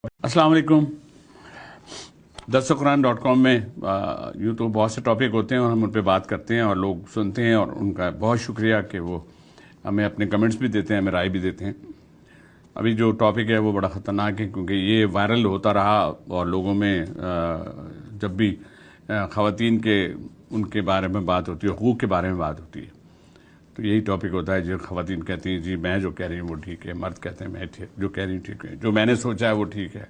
अस्सलाम वालेकुम। दस्तक़ुरान.com में यूँ तो बहुत से टॉपिक होते हैं और हम उन पे बात करते हैं और लोग सुनते हैं और उनका बहुत शुक्रिया कि वो हमें अपने कमेंट्स भी देते हैं, हमें राय भी देते हैं। अभी जो टॉपिक है वो बड़ा ख़तरनाक है क्योंकि ये वायरल होता रहा और लोगों में जब भी ख़वातीन के उनके बारे में बात होती है, हुकूक़ के बारे में बात होती है, तो यही टॉपिक होता है। जो ख़वातीन कहती हैं जी मैं जो कह रही हूँ वो ठीक है, मर्द कहते हैं मैं जो कह रही हूँ ठीक है, जो मैंने सोचा है वो ठीक है,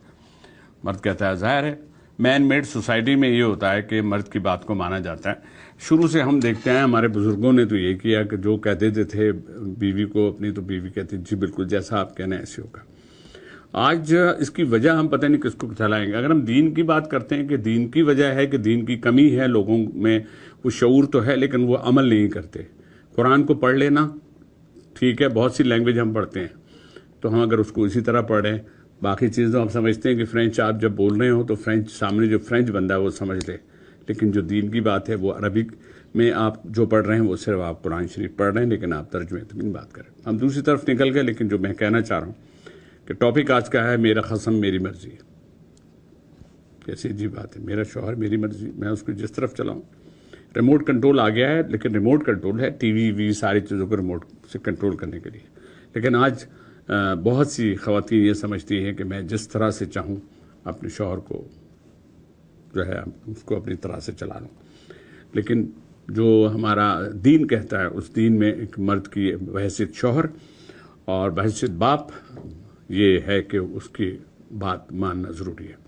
मर्द कहता है। ज़ाहिर है मैन मेड सोसाइटी में ये होता है कि मर्द की बात को माना जाता है। शुरू से हम देखते हैं हमारे बुजुर्गों ने तो ये किया कि जो कहते थे बीवी को अपनी, तो बीवी कहती जी बिल्कुल जैसा आप कहना ऐसे होगा। आज इसकी वजह हम पता नहीं किसको चलाएंगे। अगर हम दीन की बात करते हैं कि दीन की वजह है कि दीन की कमी है, लोगों में वो शऊर तो है लेकिन वो अमल नहीं करते। कुरान को पढ़ लेना ठीक है, बहुत सी लैंग्वेज हम पढ़ते हैं तो हम अगर उसको इसी तरह पढ़ें, बाकी चीज़ों हम समझते हैं कि फ्रेंच आप जब बोल रहे हो तो फ्रेंच सामने जो फ्रेंच बंदा है वो समझ ले, लेकिन जो दीन की बात है वो अरबिक में आप जो पढ़ रहे हैं वो सिर्फ आप कुरान शरीफ पढ़ रहे हैं, लेकिन आप तर्जुमे तक बात करें। हम दूसरी तरफ निकल गए, लेकिन जो मैं कहना चाह रहा हूँ कि टॉपिक आज का है मेरा खसम मेरी मर्जी। कैसी अजीब बात है, मेरा शौहर मेरी मर्जी, मैं उसको जिस तरफ चलाऊँ। रिमोट कंट्रोल आ गया है, लेकिन रिमोट कंट्रोल है टीवी सारी चीज़ों को रिमोट से कंट्रोल करने के लिए। लेकिन आज बहुत सी ख़वातीन ये समझती हैं कि मैं जिस तरह से चाहूँ अपने शौहर को जो है उसको अपनी तरह से चला लूँ। लेकिन जो हमारा दीन कहता है उस दीन में एक मर्द की बहैसियत शौहर और बहैसियत बाप ये है कि उसकी बात मानना ज़रूरी है।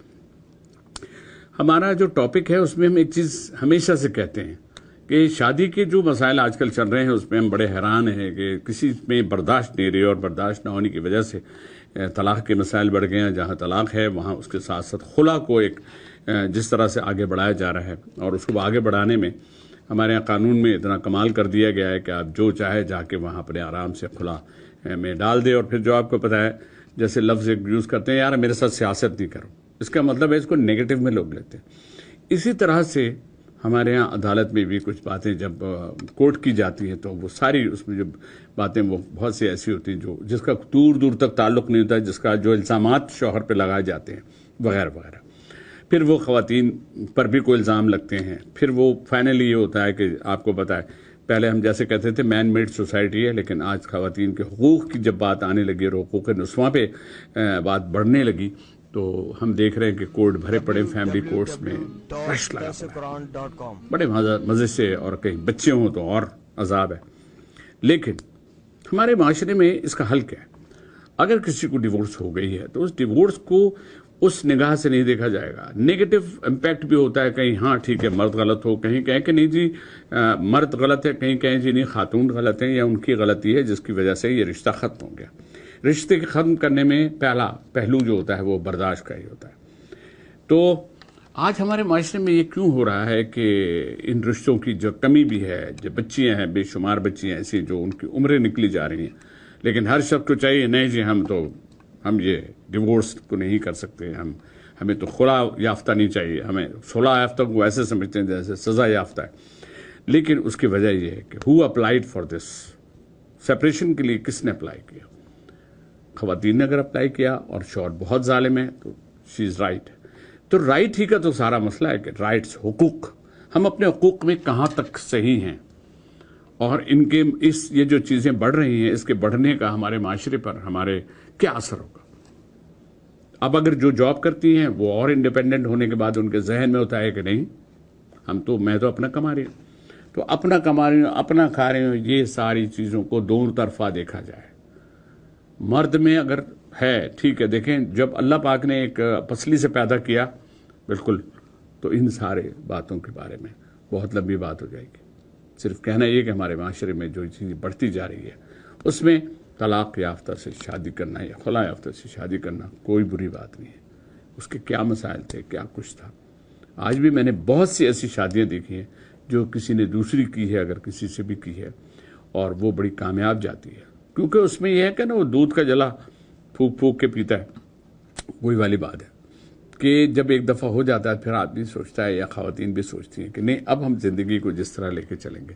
हमारा जो टॉपिक है उसमें हम एक चीज़ हमेशा से कहते हैं कि शादी के जो मसाइल आजकल चल रहे हैं उसमें हम बड़े हैरान हैं कि किसी में बर्दाश्त नहीं रही और बर्दाश्त ना होने की वजह से तलाक़ के मसाइल बढ़ गए हैं। जहाँ तलाक़ है वहाँ उसके साथ साथ खुला को एक जिस तरह से आगे बढ़ाया जा रहा है और उसको आगे बढ़ाने में हमारे यहाँ कानून में इतना कमाल कर दिया गया है कि आप जो चाहे जाके वहाँ अपने आराम से खुला में डाल दे। और फिर जो आपको पता है जैसे लफ्ज़ एक यूज़ करते हैं, यार मेरे साथ सियासत नहीं करो, इसका मतलब है इसको नेगेटिव में लोग लेते हैं। इसी तरह से हमारे यहाँ अदालत में भी कुछ बातें जब कोर्ट की जाती हैं तो वो सारी उसमें जो बातें वो बहुत सी ऐसी होती हैं जो जिसका दूर दूर तक ताल्लुक़ नहीं होता, जिसका जो इल्ज़ामात शौहर पे लगाए जाते हैं वगैरह वगैरह। फिर वो ख़वातीन पर भी कोई इल्ज़ाम लगते हैं। फिर वो फाइनली ये होता है कि आपको पता है पहले हम जैसे कहते थे मैन मेड सोसाइटी है, लेकिन आज ख़वातीन के हुकूक़ की जब बात आने लगी और हुकूक़ नुस्वां पे बात बढ़ने लगी तो हम देख रहे हैं कि कोर्ट भरे पड़े, फैमिली कोर्ट्स में रश लगा पड़ा, बड़े मज़े से, और कहीं बच्चे हों तो और अजाब है। लेकिन हमारे माशरे में इसका हल क्या है? अगर किसी को डिवोर्स हो गई है तो उस डिवोर्स को उस निगाह से नहीं देखा जाएगा। नेगेटिव इम्पैक्ट भी होता है, कहीं हाँ ठीक है मर्द गलत हो, कहीं कहें कि नहीं जी मर्द गलत है, कहीं कहें जी नहीं खातून गलत है या उनकी गलती है जिसकी वजह से ये रिश्ता ख़त्म हो गया। रिश्ते के ख़त्म करने में पहला पहलू जो होता है वो बर्दाश्त का ही होता है। तो आज हमारे माशरे में ये क्यों हो रहा है कि इन रिश्तों की जो कमी भी है, जो बच्चियाँ हैं, बेशुमार बच्चियाँ ऐसी जो उनकी उम्रें निकली जा रही हैं, लेकिन हर शख्स को चाहिए नहीं जी हम ये डिवोर्स को नहीं कर सकते, हमें तो खुला याफ्ता नहीं चाहिए, हमें सुलह याफ्ता को ऐसे समझते हैं जैसे सज़ा याफ्ता है। लेकिन उसकी वजह यह है कि who applied for this separation के लिए किसने अप्लाई किया? ख़वातीन ने अगर अप्लाई किया और शौहर बहुत जालिम है तो शी इज़ राइट। तो राइट ही का तो सारा मसला है कि राइट्स हुकूक, हम अपने हुकूक में कहाँ तक सही हैं और इनके ये जो चीज़ें बढ़ रही हैं इसके बढ़ने का हमारे माशरे पर हमारे क्या असर होगा। अब अगर जो जॉब करती हैं वो और इंडिपेंडेंट होने के बाद उनके जहन में होता है कि नहीं मैं तो अपना कमा रही हूँ, तो अपना कमा रही हूँ, अपना खा रही हूँ, ये सारी चीज़ों को दोनों तरफा देखा जाए। मर्द में अगर है ठीक है, देखें जब अल्लाह पाक ने एक पसली से पैदा किया बिल्कुल, तो इन सारे बातों के बारे में बहुत लंबी बात हो जाएगी। सिर्फ कहना ये कि हमारे माशरे में जो चीज़ बढ़ती जा रही है उसमें तलाक़ याफ्ता से शादी करना या खुला याफ्ता से शादी करना कोई बुरी बात नहीं है। उसके क्या मसाइल थे, क्या कुछ था। आज भी मैंने बहुत सी ऐसी शादियाँ देखी हैं जो किसी ने दूसरी की है, अगर किसी से भी की है, और वो बड़ी कामयाब जाती है, क्योंकि उसमें यह है कि ना वो दूध का जला फूक फूक के पीता है। वही वाली बात है कि जब एक दफ़ा हो जाता है फिर आदमी सोचता है या ख़वातीन भी सोचती हैं कि नहीं अब हम ज़िंदगी को जिस तरह लेके चलेंगे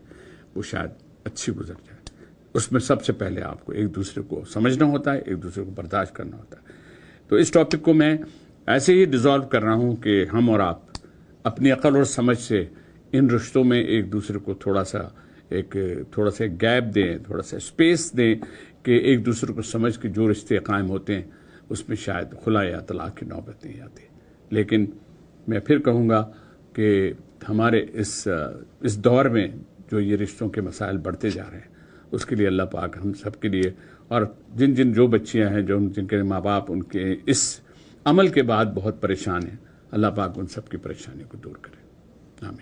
वो शायद अच्छी गुजर जाए। उसमें सबसे पहले आपको एक दूसरे को समझना होता है, एक दूसरे को बर्दाश्त करना होता है। तो इस टॉपिक को मैं ایسے ہی ڈیزالو کر رہا ہوں کہ ہم اور آپ اپنی عقل اور سمجھ سے ان رشتوں میں ایک دوسرے کو تھوڑا سا گیپ دیں، تھوڑا سا اسپیس دیں کہ ایک دوسرے کو سمجھ کے جو رشتے قائم ہوتے ہیں اس میں شاید خلا یا طلاق کی نوبت نہیں آتی. لیکن میں پھر کہوں گا کہ ہمارے اس دور میں جو یہ رشتوں کے مسائل بڑھتے جا رہے ہیں اس کے لیے اللہ پاک ہم سب کے لیے، اور جو بچیاں ہیں جن کے ماں باپ ان کے اس عمل کے بعد بہت پریشان ہیں، اللہ پاک ان سب کی پریشانی کو دور کرے. آمین.